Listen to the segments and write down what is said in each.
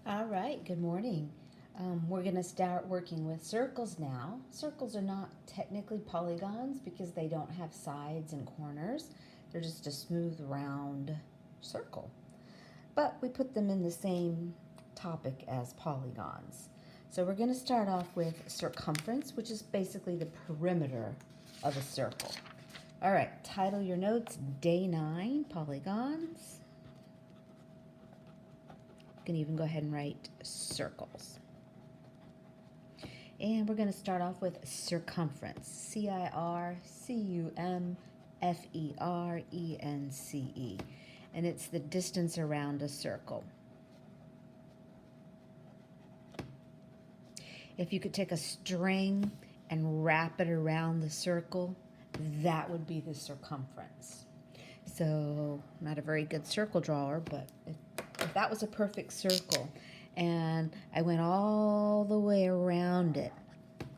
All right, good morning. We're going to start working with circles now. Circles are not technically polygons because they don't have sides and corners. They're just a smooth, round circle. But we put them in the same topic as polygons. So we're going to start off with circumference, which is basically the perimeter of a circle. All right, title your notes, Day 9, Polygons. You can even go ahead and write circles. And we're going to start off with circumference, C-I-R-C-U-M-F-E-R-E-N-C-E. And it's the distance around a circle. If you could take a string and wrap it around the circle, that would be the circumference. So, not a very good circle drawer, but if that was a perfect circle and I went all the way around it,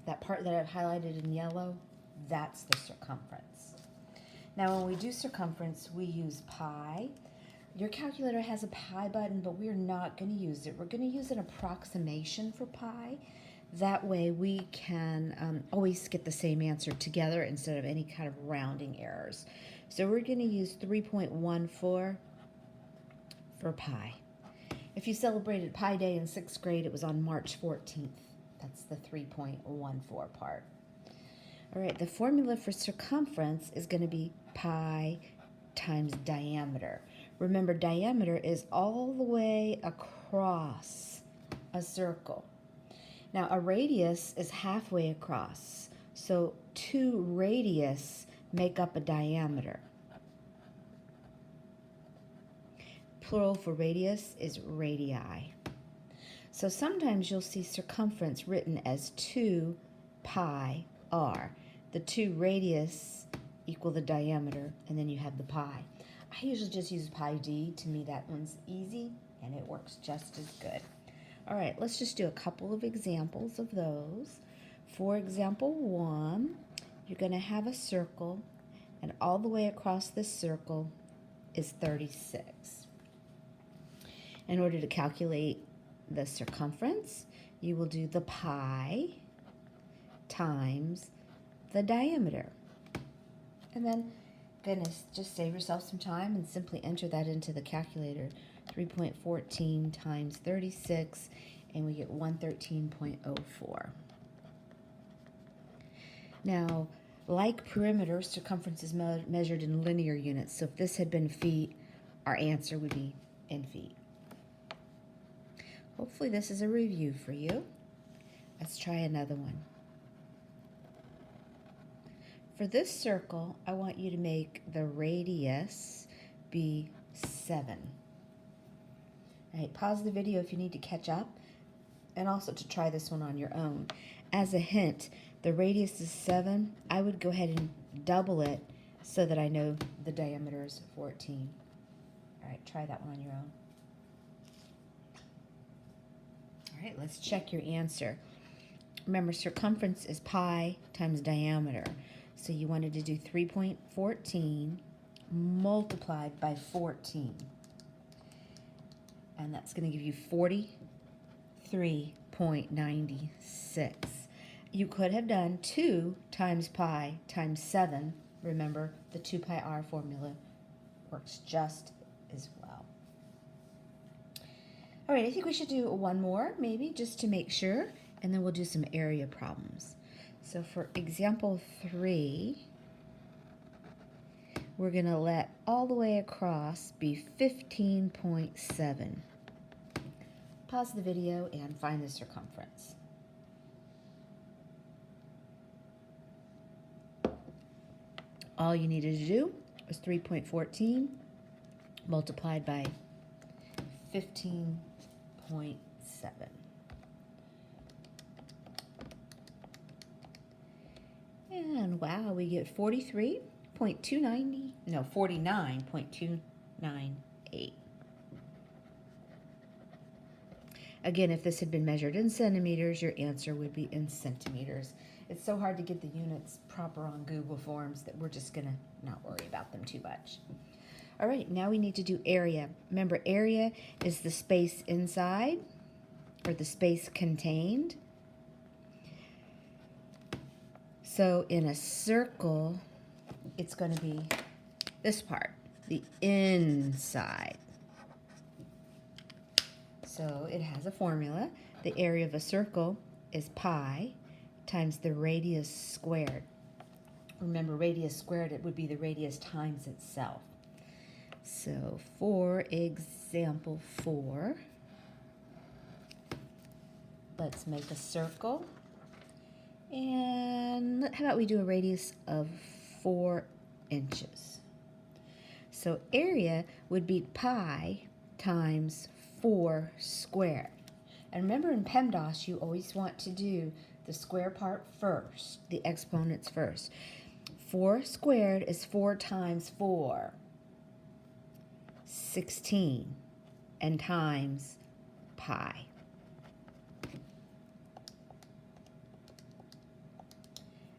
that part that I've highlighted in yellow, that's the circumference. Now when we do circumference, we use pi. Your calculator has a pi button, but we're not going to use it. We're going to use an approximation for pi. That way we can always get the same answer together instead of any kind of rounding errors. So we're going to use 3.14 for pi. If you celebrated Pi Day in 6th grade, it was on March 14th. That's the 3.14 part. All right, the formula for circumference is going to be pi times diameter. Remember, diameter is all the way across a circle. Now, a radius is halfway across, so 2 radius make up a diameter. Plural for radius is radii. So sometimes you'll see circumference written as 2 pi r. The 2 radius equal the diameter, and then you have the pi. I usually just use pi d. To me, that one's easy, and it works just as good. All right, let's just do a couple of examples of those. For example 1, you're going to have a circle, and all the way across this circle is 36. In order to calculate the circumference, you will do the pi times the diameter. And then, goodness, just save yourself some time and simply enter that into the calculator. 3.14 times 36, and we get 113.04. Now, like perimeter, circumference is measured in linear units. So if this had been feet, our answer would be in feet. Hopefully this is a review for you. Let's try another one. For this circle, I want you to make the radius be 7. All right, pause the video if you need to catch up, and also to try this one on your own. As a hint, the radius is 7. I would go ahead and double it so that I know the diameter is 14. All right, try that one on your own. All right, let's check your answer. Remember, circumference is pi times diameter. So you wanted to do 3.14 multiplied by 14. And that's going to give you 43.96. You could have done 2 times pi times 7. Remember, the 2 pi r formula works just as well. All right, I think we should do one more, maybe, just to make sure, and then we'll do some area problems. So for example 3, we're going to let all the way across be 15.7. Pause the video and find the circumference. All you needed to do was 3.14 multiplied by 15.7. And wow, we get 49.298. Again, if this had been measured in centimeters, your answer would be in centimeters. It's so hard to get the units proper on Google Forms that we're just gonna not worry about them too much. All right, now we need to do area. Remember, area is the space inside or the space contained. So in a circle, it's going to be this part, the inside. So it has a formula. The area of a circle is pi times the radius squared. Remember, radius squared, it would be the radius times itself. So for example 4, let's make a circle. And how about we do a radius of 4 inches? So area would be pi times 4 squared. And remember, in PEMDAS, you always want to do the square part first, the exponents first. 4 squared is 4 times 4, 16, and times pi.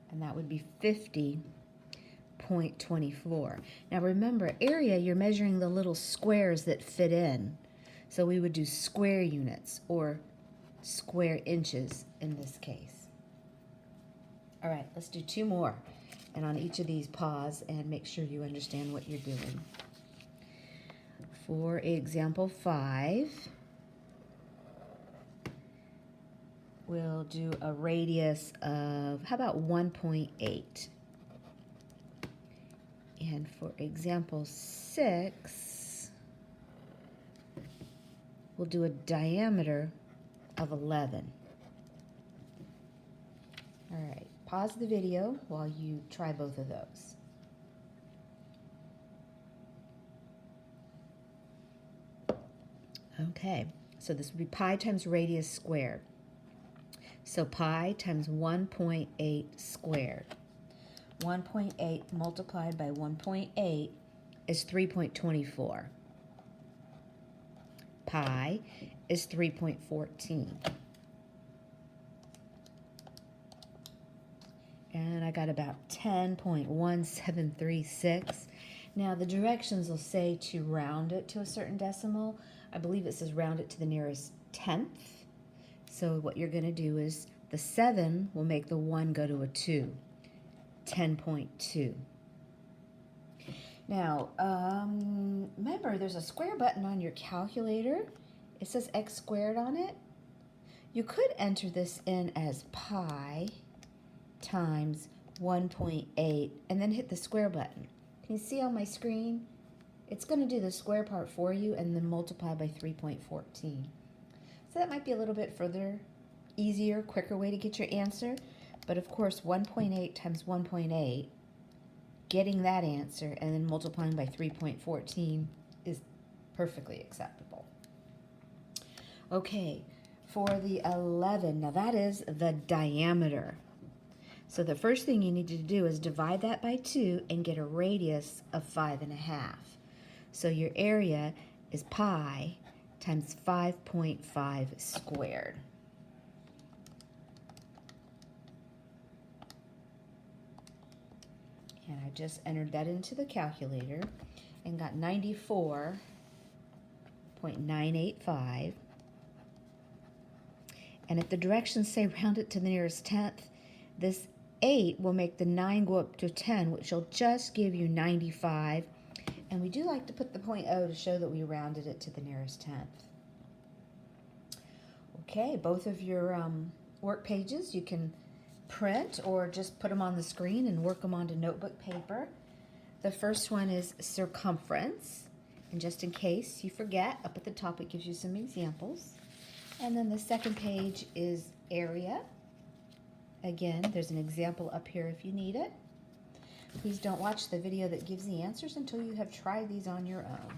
And that would be 50.24. Now remember, area, you're measuring the little squares that fit in. So we would do square units or square inches in this case. All right, let's do 2 more. And on each of these, pause and make sure you understand what you're doing. For example 5, we'll do a radius of, how about 1.8? And for example 6, we'll do a diameter of 11. All right, pause the video while you try both of those. Okay, so this would be pi times radius squared. So pi times 1.8 squared. 1.8 multiplied by 1.8 is 3.24. Pi is 3.14. And I got about 10.1736. Now the directions will say to round it to a certain decimal. I believe it says round it to the nearest tenth. So what you're going to do is the 7 will make the 1 go to a 2. 10.2. Now, remember, there's a square button on your calculator. It says x squared on it. You could enter this in as pi times 1.8 and then hit the square button. Can you see on my screen? It's going to do the square part for you and then multiply by 3.14. So that might be a little bit further, easier, quicker way to get your answer. But of course, 1.8 times 1.8, getting that answer and then multiplying by 3.14 is perfectly acceptable. Okay, for the 11, now that is the diameter. So the first thing you need to do is divide that by 2 and get a radius of 5.5. So your area is pi times 5.5 squared. And I just entered that into the calculator and got 94.985. And if the directions say round it to the nearest tenth, this 8 will make the 9 go up to 10, which will just give you 95. And we do like to put the .0 to show that we rounded it to the nearest tenth. Okay, both of your work pages you can print or just put them on the screen and work them onto notebook paper. The first one is circumference, and just in case you forget, up at the top it gives you some examples. And then the second page is area. Again, there's an example up here if you need it. Please don't watch the video that gives the answers until you have tried these on your own.